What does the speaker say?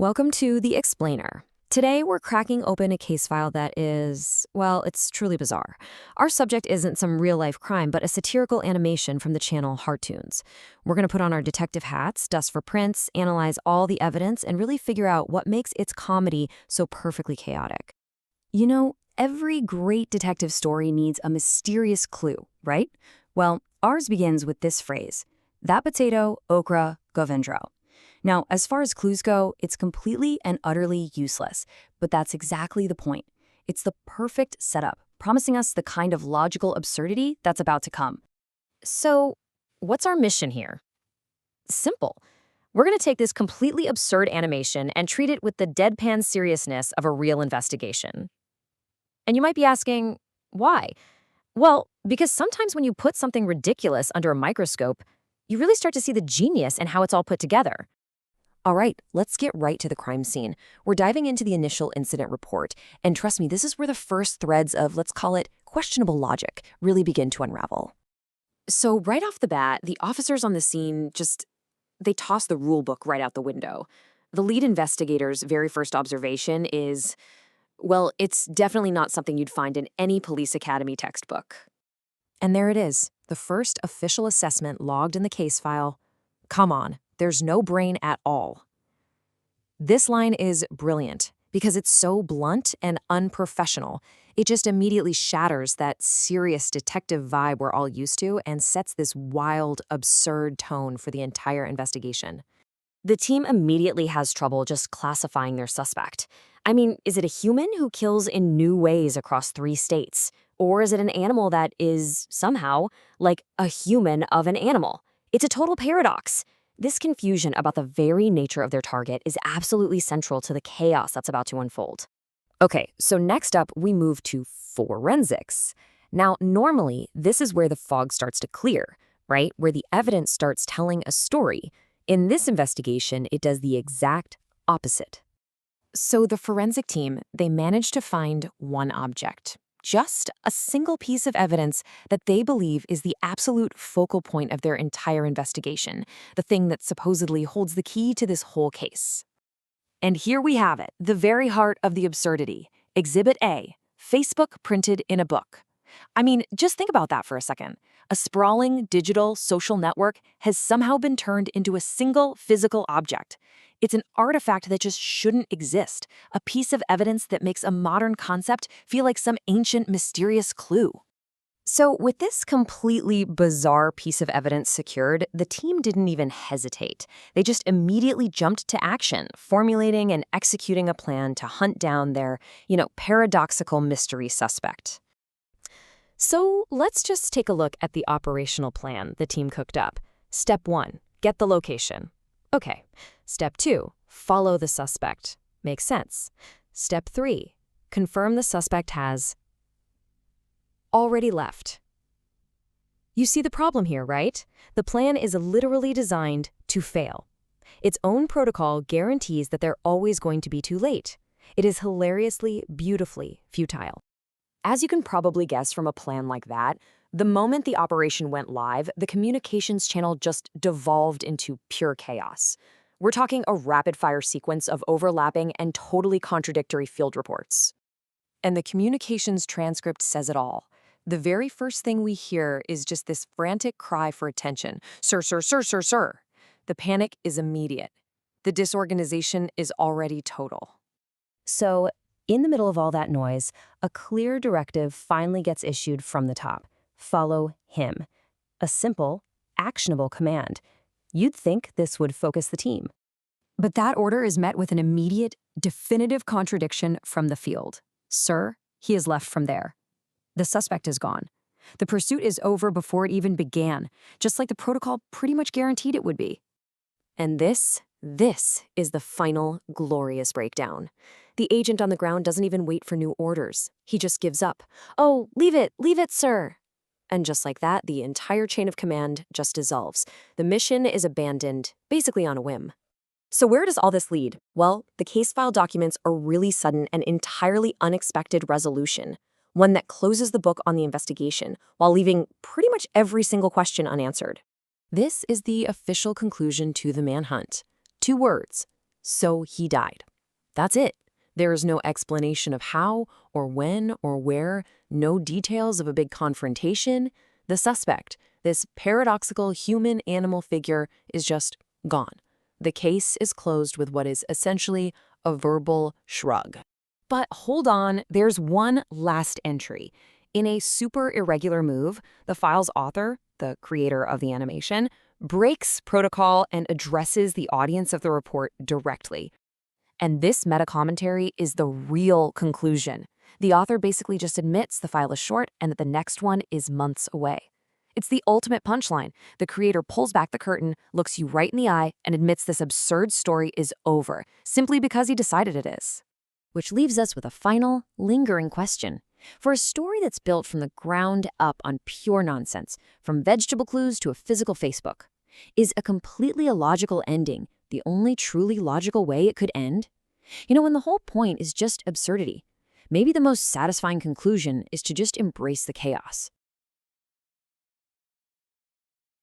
Welcome to The Explainer. Today, we're cracking open a case file that is, well, it's truly bizarre. Our subject isn't some real-life crime, but a satirical animation from the channel Heartoons. We're going to put on our detective hats, dust for prints, analyze all the evidence, and really figure out what makes its comedy so perfectly chaotic. You know, every great detective story needs a mysterious clue, right? Well, ours begins with this phrase: that potato, okra, Govindro. Now, as far as clues go, it's completely and utterly useless, but that's exactly the point. It's the perfect setup, promising us the kind of logical absurdity that's about to come. So, what's our mission here? Simple. We're going to take this completely absurd animation and treat it with the deadpan seriousness of a real investigation. And you might be asking, why? Well, because sometimes when you put something ridiculous under a microscope, you really start to see the genius in how it's all put together. All right, let's get right to the crime scene. We're diving into the initial incident report, and trust me, this is where the first threads of, let's call it, questionable logic really begin to unravel. So right off the bat, the officers on the scene they toss the rule book right out the window. The lead investigator's very first observation is, well, it's definitely not something you'd find in any police academy textbook. And there it is, the first official assessment logged in the case file. Come on. There's no brain at all. This line is brilliant because it's so blunt and unprofessional. It just immediately shatters that serious detective vibe we're all used to and sets this wild, absurd tone for the entire investigation. The team immediately has trouble just classifying their suspect. I mean, is it a human who kills in new ways across 3 states? Or is it an animal that is, somehow, like a human of an animal? It's a total paradox. This confusion about the very nature of their target is absolutely central to the chaos that's about to unfold. Okay, so next up, we move to forensics. Now, normally, this is where the fog starts to clear, right? Where the evidence starts telling a story. In this investigation, it does the exact opposite. So the forensic team, they managed to find one object. Just a single piece of evidence that they believe is the absolute focal point of their entire investigation, the thing that supposedly holds the key to this whole case. And here we have it, the very heart of the absurdity. Exhibit A, Facebook printed in a book. I mean, just think about that for a second. A sprawling digital social network has somehow been turned into a single physical object. It's an artifact that just shouldn't exist, a piece of evidence that makes a modern concept feel like some ancient, mysterious clue. So with this completely bizarre piece of evidence secured, the team didn't even hesitate. They just immediately jumped to action, formulating and executing a plan to hunt down their, paradoxical mystery suspect. So let's just take a look at the operational plan the team cooked up. Step 1, get the location. Okay. Step 2, follow the suspect. Makes sense. Step 3, confirm the suspect has already left. You see the problem here, right? The plan is literally designed to fail. Its own protocol guarantees that they're always going to be too late. It is hilariously, beautifully futile. As you can probably guess from a plan like that, the moment the operation went live, the communications channel just devolved into pure chaos. We're talking a rapid-fire sequence of overlapping and totally contradictory field reports. And the communications transcript says it all. The very first thing we hear is just this frantic cry for attention. Sir, sir, sir, sir, sir. The panic is immediate. The disorganization is already total. So, in the middle of all that noise, a clear directive finally gets issued from the top. Follow him. A simple, actionable command. You'd think this would focus the team. But that order is met with an immediate, definitive contradiction from the field. Sir, he has left from there. The suspect is gone. The pursuit is over before it even began, just like the protocol pretty much guaranteed it would be. And this is the final glorious breakdown. The agent on the ground doesn't even wait for new orders. He just gives up. Oh, leave it, sir. And just like that, the entire chain of command just dissolves. The mission is abandoned, basically on a whim. So where does all this lead? Well, the case file documents a really sudden and entirely unexpected resolution, one that closes the book on the investigation while leaving pretty much every single question unanswered. This is the official conclusion to the manhunt. 2 words: So he died. That's it. There is no explanation of how or when or where, no details of a big confrontation. The suspect, this paradoxical human-animal figure, is just gone. The case is closed with what is essentially a verbal shrug. But hold on, there's one last entry. In a super irregular move, the file's author, the creator of the animation, breaks protocol and addresses the audience of the report directly. And this meta-commentary is the real conclusion. The author basically just admits the file is short and that the next one is months away. It's the ultimate punchline. The creator pulls back the curtain, looks you right in the eye, and admits this absurd story is over, simply because he decided it is. Which leaves us with a final, lingering question. For a story that's built from the ground up on pure nonsense, from vegetable clues to a physical Facebook, is a completely illogical ending the only truly logical way it could end? When the whole point is just absurdity. Maybe the most satisfying conclusion is to just embrace the chaos.